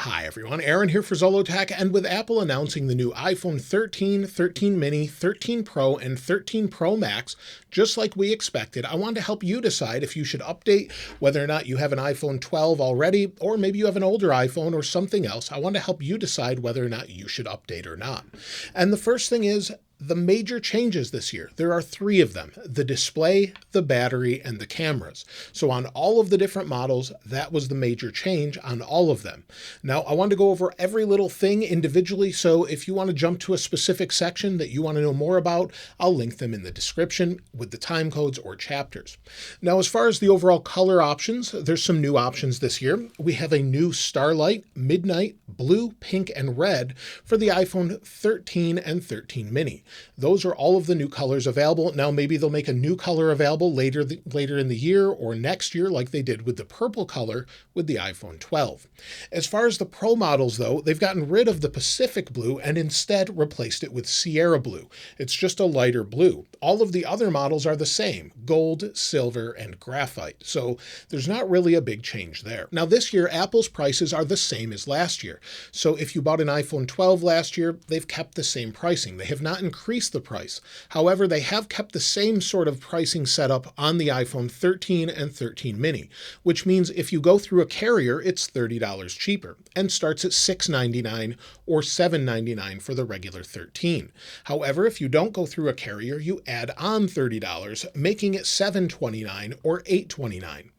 Hi everyone, Aaron here for Zollotech, and with Apple announcing the new iPhone 13, 13 mini, 13 Pro, and 13 Pro Max, just like we expected, I wanted to help you decide if you should update, whether or not you have an iPhone 12 already, or maybe you have an older iPhone or something else. I want to help you decide whether or not you should update or not. And the first thing is, the major changes this year. There are three of them: the display, the battery, and the cameras. So on all of the different models, that was the major change on all of them. Now, I want to go over every little thing individually, so if you want to jump to a specific section that you want to know more about, I'll link them in the description with the time codes or chapters. Now, as far as the overall color options, there's some new options this year. We have a new Starlight, Midnight, Blue, Pink, and Red for the iPhone 13 and 13 mini. Those are all of the new colors available. Now, maybe they'll make a new color available later in the year or next year, like they did with the purple color with the iPhone 12. As far as the Pro models, though, they've gotten rid of the Pacific blue and instead replaced it with Sierra blue. It's just a lighter blue. All of the other models are the same: gold, silver, and graphite. So there's not really a big change there. Now, this year, Apple's prices are the same as last year. So if you bought an iPhone 12 last year, they've kept the same pricing. They have not increased the price. However, they have kept the same sort of pricing setup on the iPhone 13 and 13 mini, which means if you go through a carrier, it's $30 cheaper and starts at $699 or $799 for the regular 13. However, if you don't go through a carrier, you add on $30, making it $729 or $829.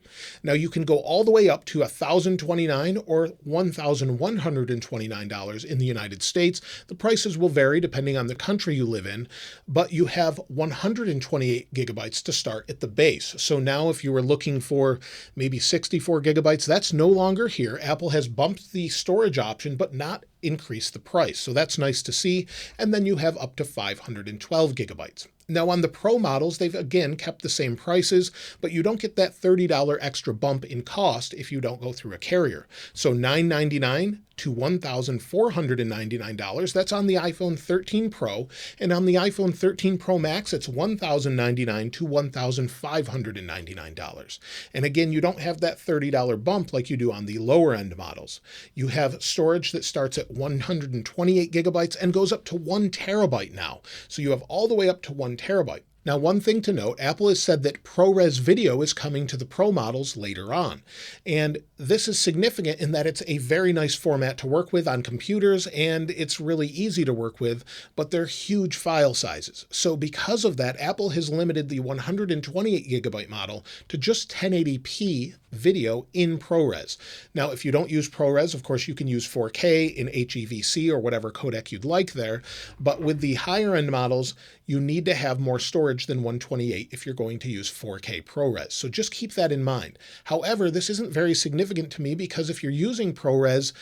Now, you can go all the way up to $1,029 or $1,129 in the United States. The prices will vary depending on the country you live in, but you have 128 gigabytes to start at the base. So now if you were looking for maybe 64 gigabytes, that's no longer here. Apple has bumped the storage option, but not increased the price. So that's nice to see. And then you have up to 512 gigabytes. Now, on the Pro models, they've again kept the same prices, but you don't get that $30 extra bump in cost if you don't go through a carrier. So $999 to $1,499, that's on the iPhone 13 Pro, and on the iPhone 13 Pro Max, it's $1,099 to $1,599. And again, you don't have that $30 bump like you do on the lower end models. You have storage that starts at 128 gigabytes and goes up to 1 terabyte now. So you have all the way up to 1 terabyte. Now, one thing to note, Apple has said that ProRes video is coming to the Pro models later on. And this is significant in that it's a very nice format to work with on computers, and it's really easy to work with, but they're huge file sizes. So because of that, Apple has limited the 128 gigabyte model to just 1080p video in ProRes. Now, if you don't use ProRes, of course, you can use 4K in HEVC or whatever codec you'd like there. But with the higher end models, you need to have more storage than 128 if you're going to use 4K ProRes. So just keep that in mind. However, this isn't very significant to me because if you're using ProRes,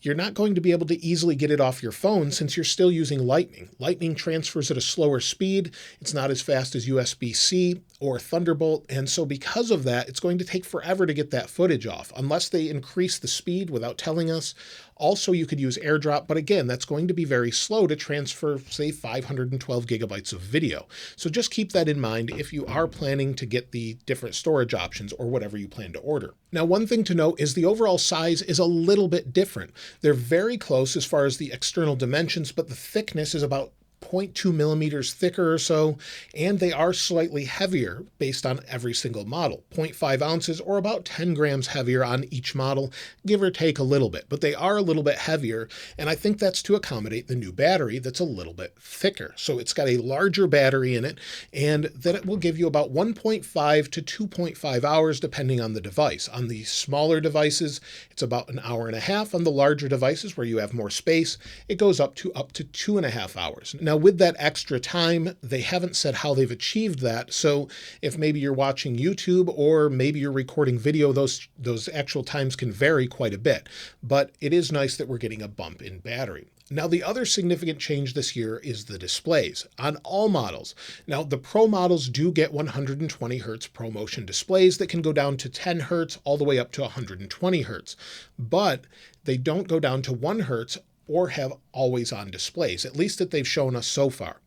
you're not going to be able to easily get it off your phone since you're still using Lightning. Lightning transfers at a slower speed. It's not as fast as USB-C or Thunderbolt. And so because of that, it's going to take forever to get that footage off unless they increase the speed without telling us. Also, you could use AirDrop, but again, that's going to be very slow to transfer, say, 512 gigabytes of video. So just keep that in mind if you are planning to get the different storage options or whatever you plan to order. Now, one thing to note is the overall size is a little bit different. They're very close as far as the external dimensions, but the thickness is about 0.2 millimeters thicker or so, and they are slightly heavier based on every single model. 0.5 ounces or about 10 grams heavier on each model, give or take a little bit, but they are a little bit heavier, and I think that's to accommodate the new battery that's a little bit thicker. So it's got a larger battery in it, and that it will give you about 1.5 to 2.5 hours depending on the device. On the smaller devices, it's about an hour and a half. On the larger devices where you have more space, it goes up to 2.5 hours. Now, with that extra time, they haven't said how they've achieved that. So if maybe you're watching YouTube or maybe you're recording video, those actual times can vary quite a bit. But it is nice that we're getting a bump in battery. Now, the other significant change this year is the displays on all models. Now, the Pro models do get 120 Hertz ProMotion displays that can go down to 10 Hertz all the way up to 120 Hertz. But they don't go down to 1 Hertz or have always on displays, at least that they've shown us so far.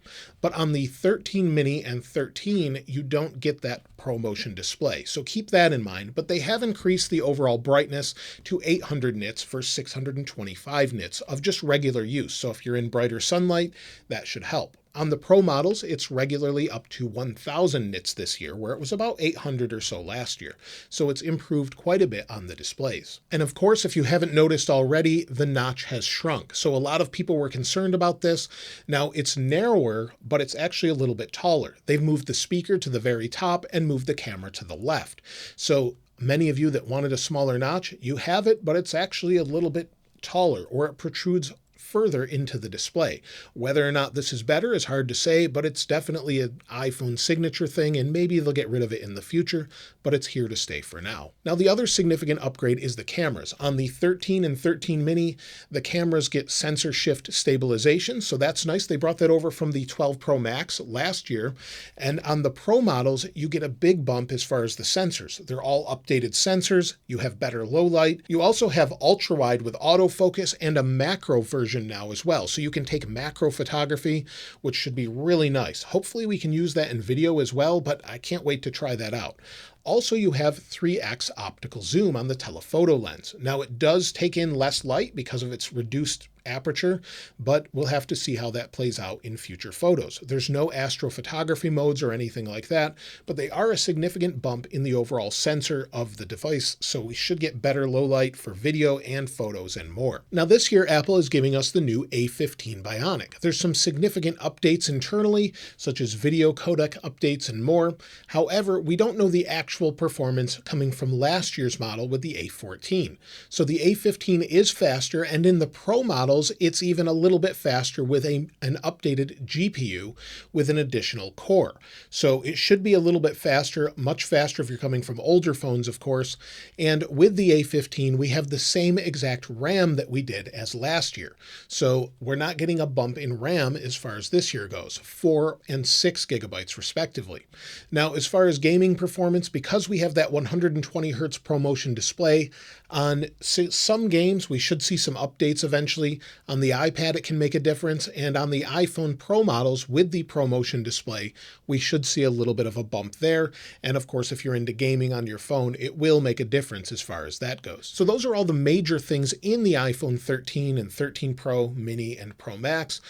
But on the 13 mini and 13, you don't get that ProMotion display. So keep that in mind, but they have increased the overall brightness to 800 nits for 625 nits of just regular use. So if you're in brighter sunlight, that should help. On the Pro models, it's regularly up to 1000 nits this year, where it was about 800 or so last year. So it's improved quite a bit on the displays. And of course, if you haven't noticed already, the notch has shrunk. So a lot of people were concerned about this. Now it's narrower, but it's actually a little bit taller. They've moved the speaker to the very top and moved the camera to the left. So many of you that wanted a smaller notch, you have it, but it's actually a little bit taller, or it protrudes further into the display. Whether or not this is better is hard to say, but it's definitely an iPhone signature thing, and maybe they'll get rid of it in the future, but it's here to stay for now. Now, the other significant upgrade is the cameras. On the 13 and 13 mini, the cameras get sensor shift stabilization, so that's nice. They brought that over from the 12 Pro Max last year, and on the Pro models, you get a big bump as far as the sensors. They're all updated sensors. You have better low light. You also have ultra wide with autofocus and a macro version now as well. So you can take macro photography, which should be really nice. Hopefully we can use that in video as well, but I can't wait to try that out. Also, you have 3x optical zoom on the telephoto lens. Now, it does take in less light because of its reduced aperture, but we'll have to see how that plays out in future photos. There's no astrophotography modes or anything like that, but they are a significant bump in the overall sensor of the device, so we should get better low light for video and photos and more. Now, this year, Apple is giving us the new A15 Bionic. There's some significant updates internally, such as video codec updates and more. However, we don't know the actual performance coming from last year's model with the A14. So the A15 is faster, and in the Pro model, it's even a little bit faster with an updated GPU with an additional core. So it should be a little bit faster, much faster if you're coming from older phones, of course. And with the A15, we have the same exact RAM that we did as last year. So we're not getting a bump in RAM as far as this year goes, 4 and 6 gigabytes respectively. Now, as far as gaming performance, because we have that 120 Hertz ProMotion display, on some games, we should see some updates eventually. On the iPad, it can make a difference, and on the iPhone Pro models with the ProMotion display, we should see a little bit of a bump there. And of course, if you're into gaming on your phone, it will make a difference as far as that goes. So those are all the major things in the iPhone 13 and 13 Pro, Mini, and Pro Max.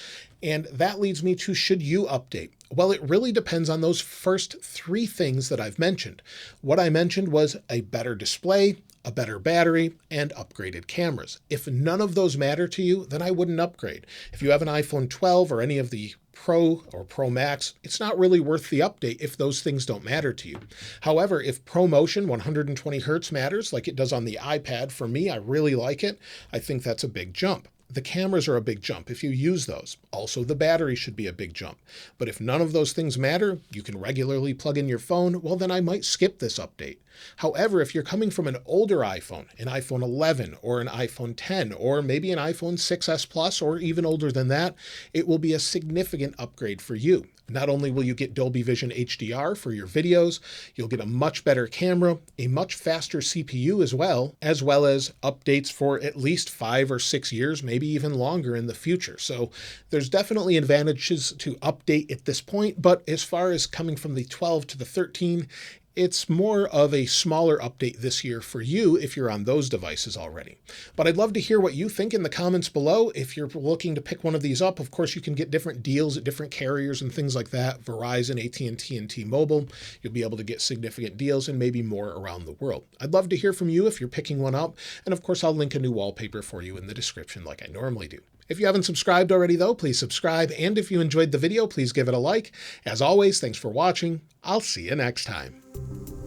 And that leads me to, should you update? Well, it really depends on those first 3 things that I've mentioned. What I mentioned was a better display, a better battery, and upgraded cameras. If none of those matter to you, then I wouldn't upgrade. If you have an iPhone 12 or any of the Pro or Pro Max, it's not really worth the update if those things don't matter to you. However, if ProMotion 120 Hertz matters, like it does on the iPad, for me, I really like it. I think that's a big jump. The cameras are a big jump if you use those. Also, the battery should be a big jump. But if none of those things matter, you can regularly plug in your phone, well, then I might skip this update. However, if you're coming from an older iPhone, an iPhone 11 or an iPhone 10, or maybe an iPhone 6S Plus, or even older than that, it will be a significant upgrade for you. Not only will you get Dolby Vision HDR for your videos, you'll get a much better camera, a much faster CPU as well as updates for at least 5 or 6 years, maybe even longer in the future. So there's definitely advantages to update at this point, but as far as coming from the 12 to the 13, it's more of a smaller update this year for you if you're on those devices already. But I'd love to hear what you think in the comments below. If you're looking to pick one of these up, of course, you can get different deals at different carriers and things like that. Verizon, AT&T, and T-Mobile. You'll be able to get significant deals and maybe more around the world. I'd love to hear from you if you're picking one up. And of course, I'll link a new wallpaper for you in the description like I normally do. If you haven't subscribed already, though, please subscribe. And if you enjoyed the video, please give it a like. As always, thanks for watching. I'll see you next time.